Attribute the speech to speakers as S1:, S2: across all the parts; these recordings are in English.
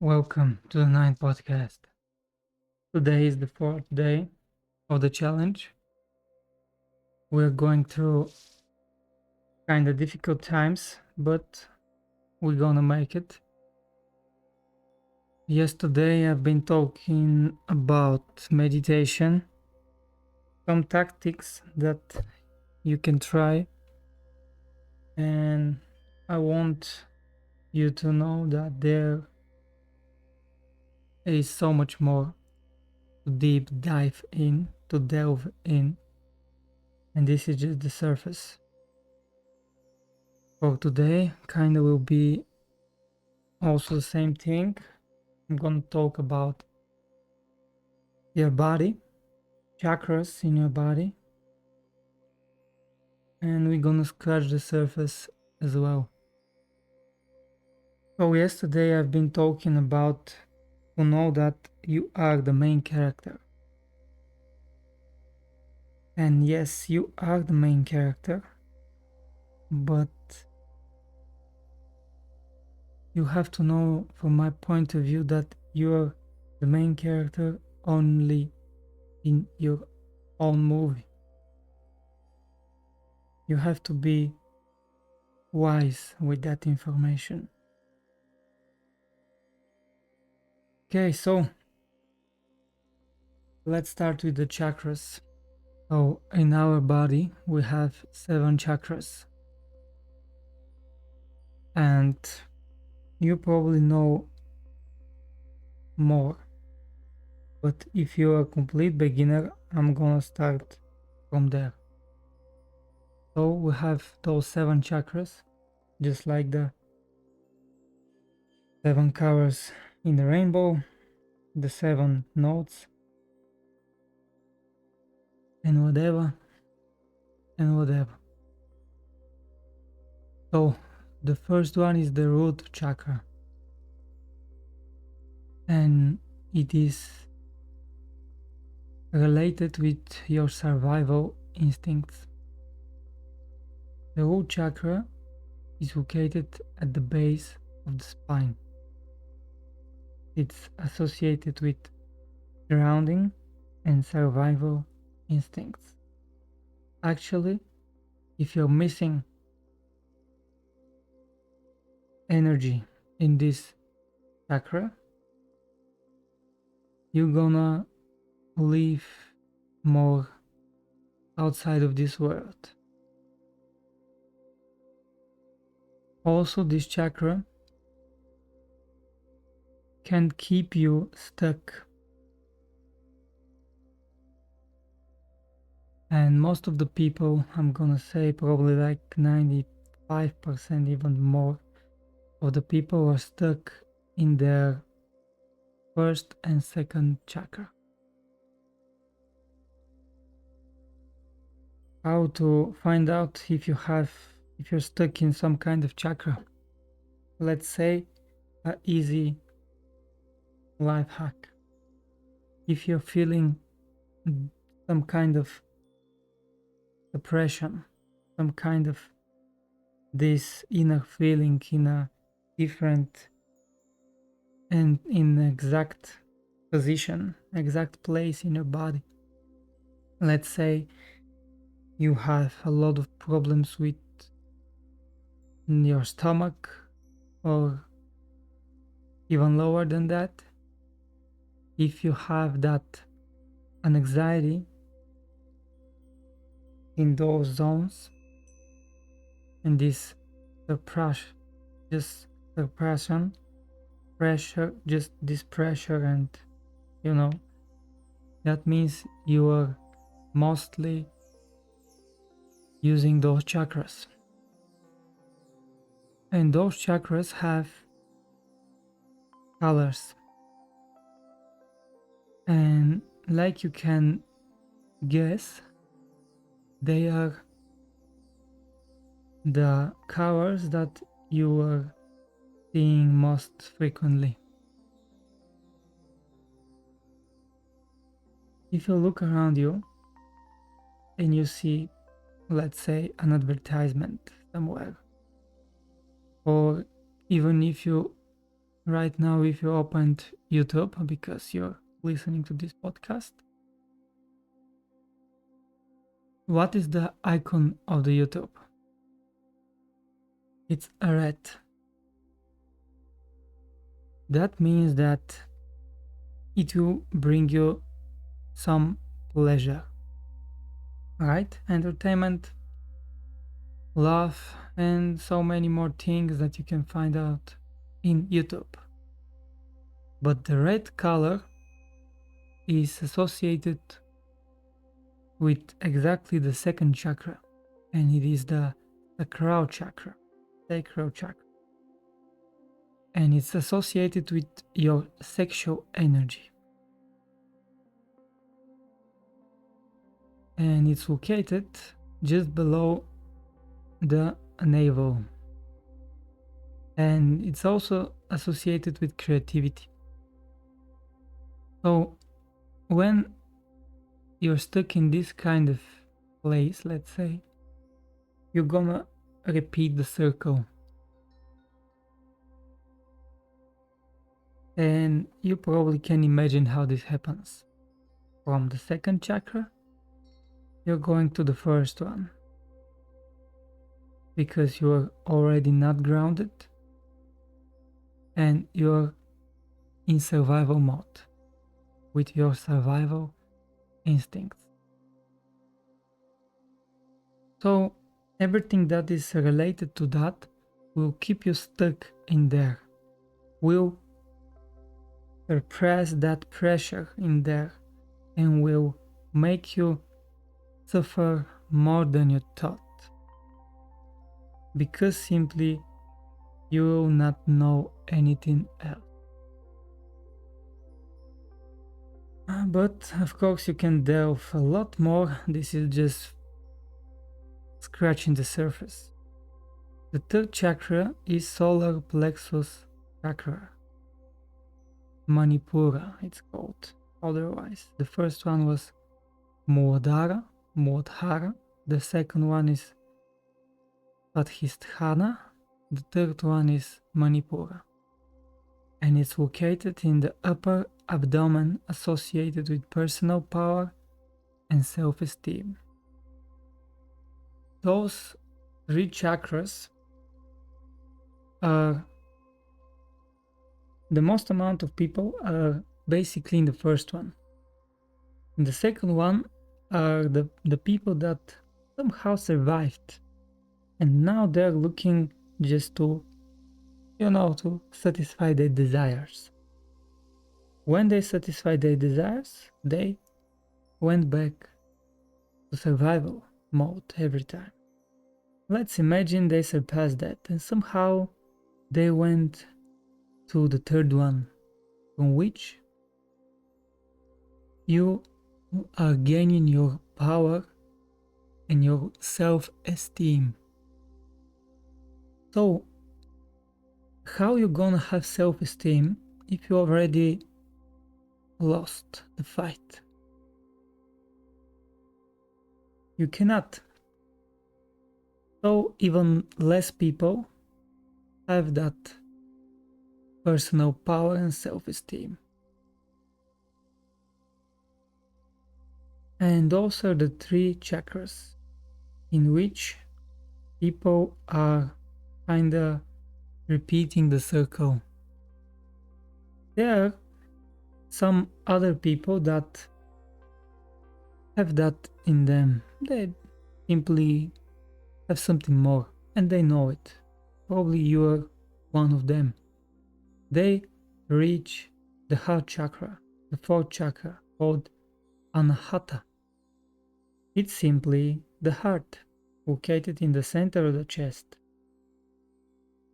S1: Welcome to the ninth podcast. Today is the fourth day of the challenge. We're going through kind of difficult times, but we're gonna make it. Yesterday, I've been talking about meditation, some tactics that you can try, and I want you to know that there is so much more to deep dive in, to delve in, and this is just the surface. For today, kind of will be also the same thing. I'm gonna talk about your body, chakras in your body, and we're gonna scratch the surface as well. So yesterday I've been talking about to know that you are the main character. And yes, you are the main character, but you have to know from my point of view that you're the main character only in your own movie. You have to be wise with that information. Okay, so let's start with the chakras. So in our body we have 7 chakras, and you probably know more, but if you're a complete beginner, I'm gonna start from there. So we have those 7 chakras, just like the 7 colors in the rainbow, the 7 notes, and whatever and whatever. So the first one is the root chakra, and it is related with your survival instincts. The root chakra is located at the base of the spine. It's associated with grounding and survival instincts. Actually, if you're missing energy in this chakra, you're gonna live more outside of this world. Also, this chakra can keep you stuck. And most of the people, I'm gonna say probably like 95%, even more, of the people are stuck in their first and second chakra. How to find out if you're stuck in some kind of chakra? Let's say an easy life hack. If you're feeling some kind of depression, some kind of this inner feeling in a different and in exact position, exact place in your body. Let's say you have a lot of problems with your stomach, or even lower than that. If you have that an anxiety in those zones, and this suppression, pressure, just this pressure, and that means you are mostly using those chakras. And those chakras have colors, and like you can guess, they are the colors that you are seeing most frequently. If you look around you and you see, let's say, an advertisement somewhere, or even if you right now if you opened YouTube because you're listening to this podcast. What is the icon of the YouTube? It's a rat. That means that it will bring you some pleasure, right? Entertainment, love, and so many more things that you can find out in YouTube. But the red color is associated with exactly the second chakra, and it is the sacral chakra, and it's associated with your sexual energy. And it's located just below the navel. And it's also associated with creativity. So when you're stuck in this kind of place, let's say, you're gonna repeat the circle. And you probably can imagine how this happens. From the second chakra, you're going to the first one. Because you're already not grounded and you're in survival mode with your survival instincts. So everything that is related to that will keep you stuck in there, will suppress that pressure in there, and will make you suffer more than you thought. Because simply you will not know anything else. But of course you can delve a lot more. This is just scratching the surface. The third chakra is solar plexus chakra. Manipura it's called otherwise. The first one was Muladhara. The second one is Svadhisthana. The third one is Manipura. And it's located in the upper abdomen, associated with personal power and self-esteem. Those three chakras are the most amount of people are basically in the first one. In the second one are the people that somehow survived and now they're looking just to to satisfy their desires. When they satisfy their desires, they went back to survival mode every time. Let's imagine they surpassed that and somehow they went to the third one, from which you are gaining your power and your self-esteem. So how you gonna have self-esteem if you already lost the fight? You cannot. So even less people have that personal power and self-esteem. And those are the three chakras in which people are kinda repeating the circle. There are some other people that have that in them. They simply have something more and they know it. Probably you are one of them. They reach the heart chakra, the fourth chakra called Anahata. It's simply the heart, located in the center of the chest.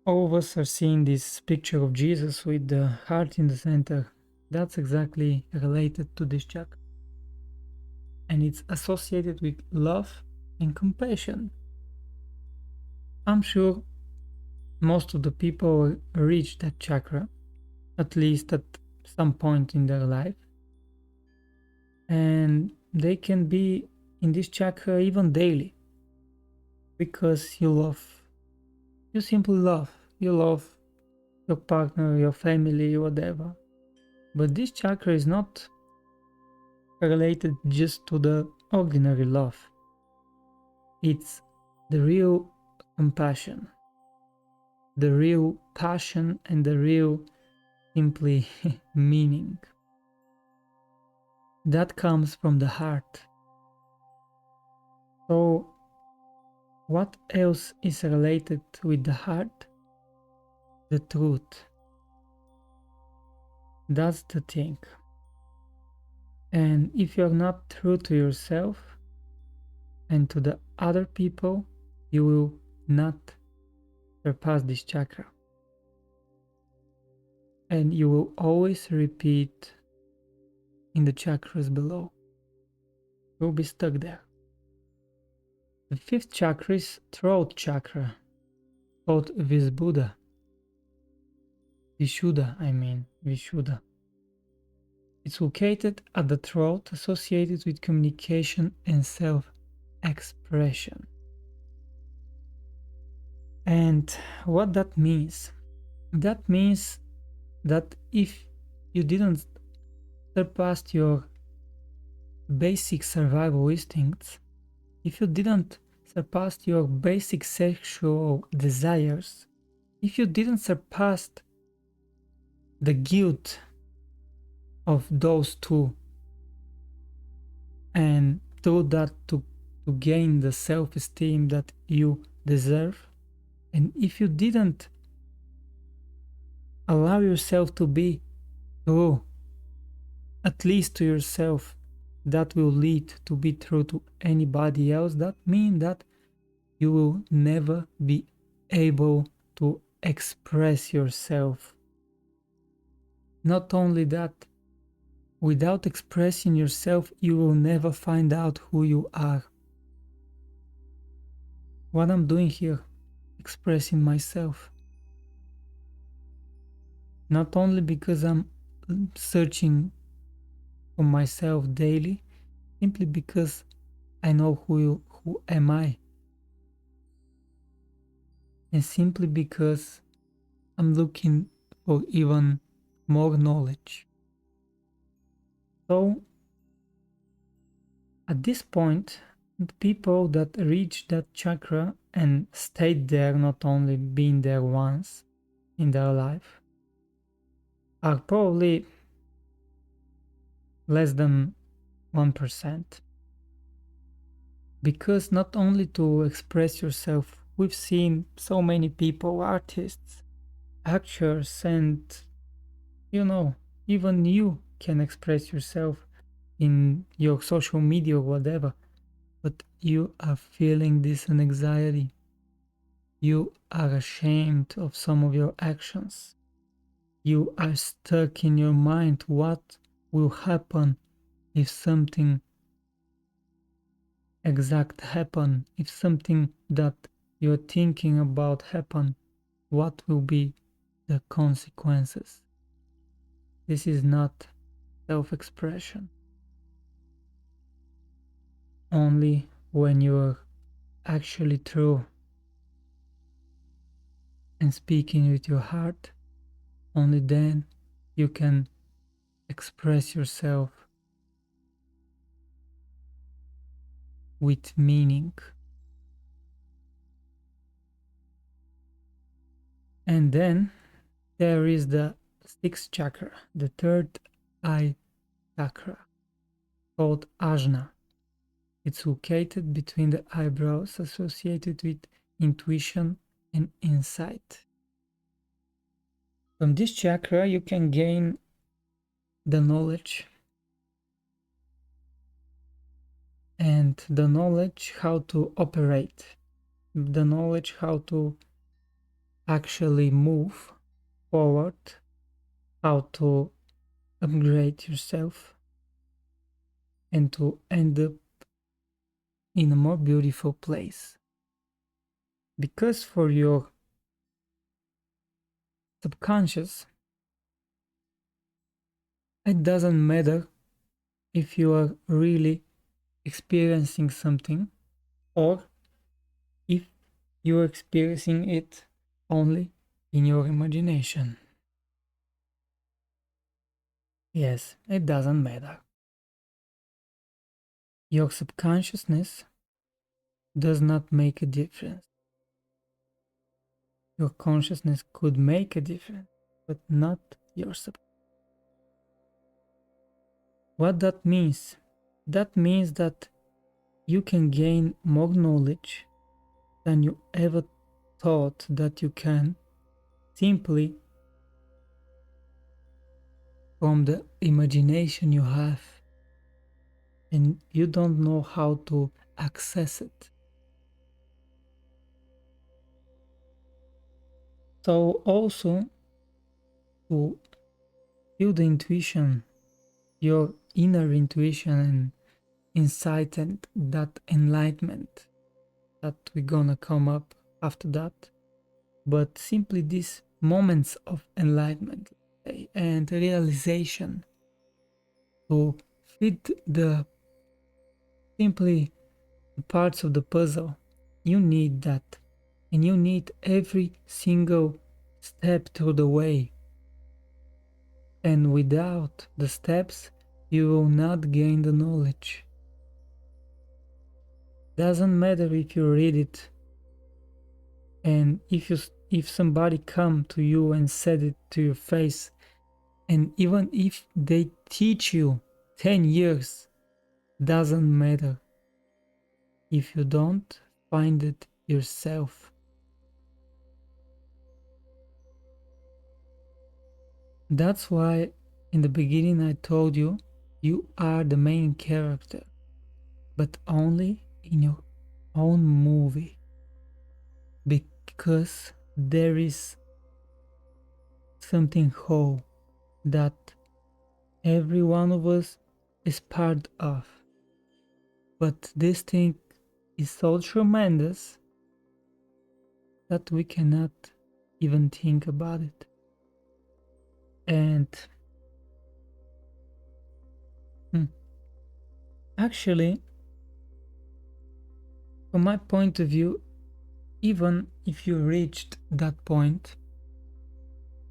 S1: All of us are seeing this picture of Jesus with the heart in the center. That's exactly related to this chakra. And it's associated with love and compassion. I'm sure most of the people reach that chakra, at least at some point in their life. And they can be in this chakra even daily. Because you simply love. You love your partner, your family, whatever. But this chakra is not related just to the ordinary love. It's the real compassion, the real passion, and the real simply meaning. That comes from the heart. So, what else is related with the heart? The truth. That's the thing. And if you're not true to yourself and to the other people, you will not surpass this chakra. And you will always repeat in the chakras below. You'll be stuck there. The fifth chakra is throat chakra, called Vishuddha. Vishuddha. It's located at the throat, associated with communication and self-expression. And what that means? That means that if you didn't surpass your basic survival instincts, if you didn't surpass your basic sexual desires, if you didn't surpass the guilt of those two, and through that to gain the self-esteem that you deserve, and if you didn't allow yourself to be true, at least to yourself, that will lead to be true to anybody else. That means that you will never be able to express yourself. Not only that, without expressing yourself, you will never find out who you are. What I'm doing here, expressing myself. Not only because I'm searching for myself daily, simply because I know who am I. And simply because I'm looking for even more knowledge. So, at this point, the people that reach that chakra and stayed there, not only being there once in their life, are probably less than 1%. Because not only to express yourself, we've seen so many people, artists, actors, and even you can express yourself in your social media or whatever, but you are feeling this anxiety. You are ashamed of some of your actions. You are stuck in your mind. What will happen if something exact happen? If something that you're thinking about happen, what will be the consequences? This is not self-expression. Only when you're actually true and speaking with your heart, only then you can express yourself with meaning. And then there is the sixth chakra, the third eye chakra, called Ajna. It's located between the eyebrows, associated with intuition and insight. From this chakra, you can gain the knowledge, and the knowledge how to operate, the knowledge how to actually move forward, how to upgrade yourself, and to end up in a more beautiful place. Because for your subconscious, it doesn't matter if you are really experiencing something or if you are experiencing it only in your imagination. Yes, it doesn't matter. Your subconsciousness does not make a difference. Your consciousness could make a difference, but not your subconscious. What that means? That means that you can gain more knowledge than you ever thought that you can, simply from the imagination you have, and you don't know how to access it. So also to feel the intuition, your inner intuition and insight and that enlightenment that we're gonna come up after that, but simply these moments of enlightenment and realization to fit the simply the parts of the puzzle. You need that, and you need every single step through the way, and without the steps you will not gain the knowledge. Doesn't matter if you read it, and if somebody come to you and said it to your face, and even if they teach you 10 years, doesn't matter if you don't find it yourself. That's why in the beginning I told you, you are the main character, but only in your own movie, because there is something whole that every one of us is part of. But this thing is so tremendous that we cannot even think about it. And actually, from my point of view, even if you reached that point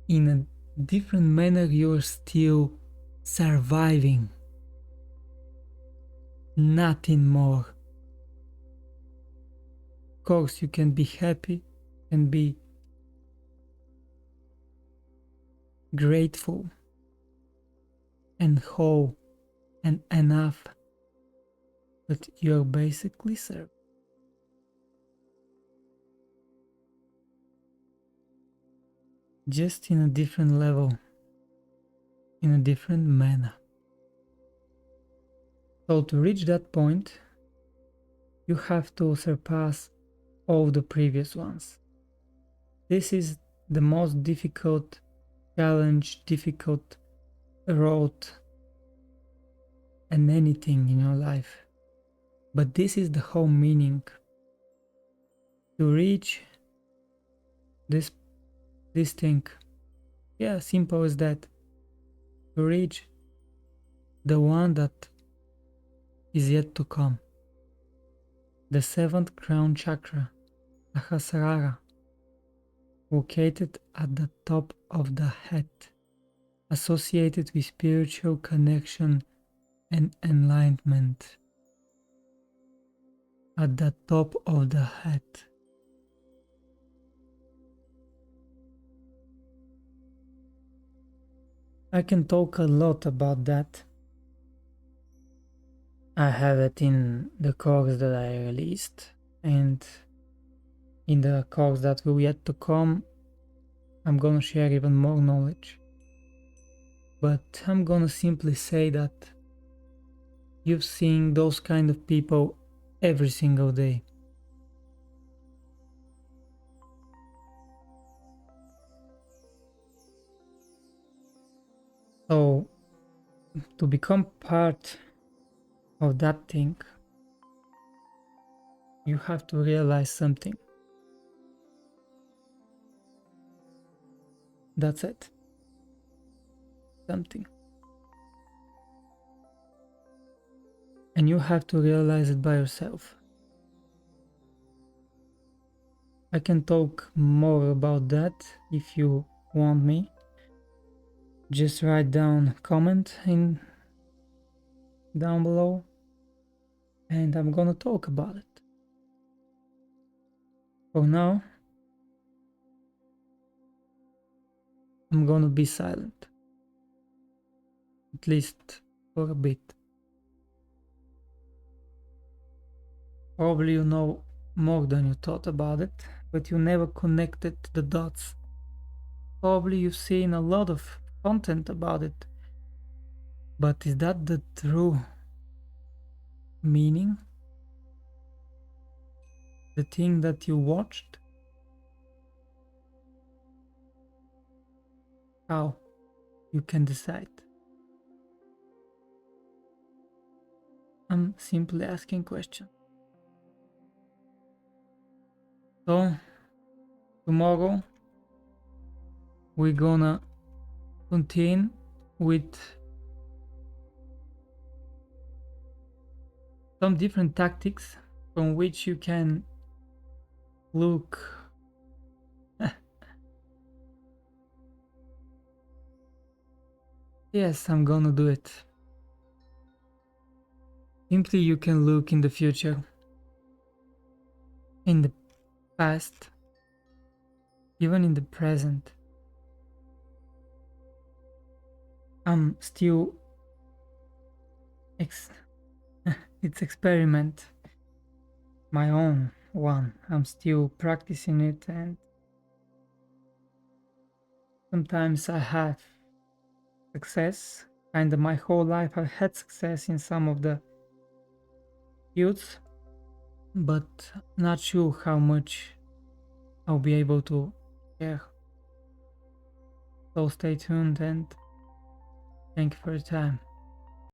S1: in a different manner, you're still surviving. Nothing more. Of course, you can be happy and be grateful and whole and enough, but you're basically served. Just in a different level, in a different manner. So to reach that point, you have to surpass all the previous ones. This is the most difficult challenge, difficult road and anything in your life. But this is the whole meaning. To reach this thing. Yeah, simple as that. To reach the one that is yet to come. The seventh crown chakra, Sahasrara, located at the top of the head, associated with spiritual connection and enlightenment. At the top of the head. I can talk a lot about that. I have it in the course that I released, and in the course that will yet to come, I'm gonna share even more knowledge. But I'm gonna simply say that you've seen those kind of people every single day. So, to become part of that thing, you have to realize something. That's it. Something. And you have to realize it by yourself. I can talk more about that if you want me, just write down a comment in down below, and I'm gonna talk about it. For now, I'm gonna be silent, at least for a bit. Probably you know more than you thought about it, but you never connected the dots. Probably you've seen a lot of content about it, but is that the true meaning? The thing that you watched? How? You can decide. I'm simply asking questions. So, tomorrow we're gonna continue with some different tactics from which you can look. Yes, I'm gonna do it. Simply you can look in the future, in the past, even in the present. I'm still it's experiment, my own one. I'm still practicing it, and sometimes I have success. And my whole life I've had success in some of the fields, but not sure how much I'll be able to share. So stay tuned and thank you for your time.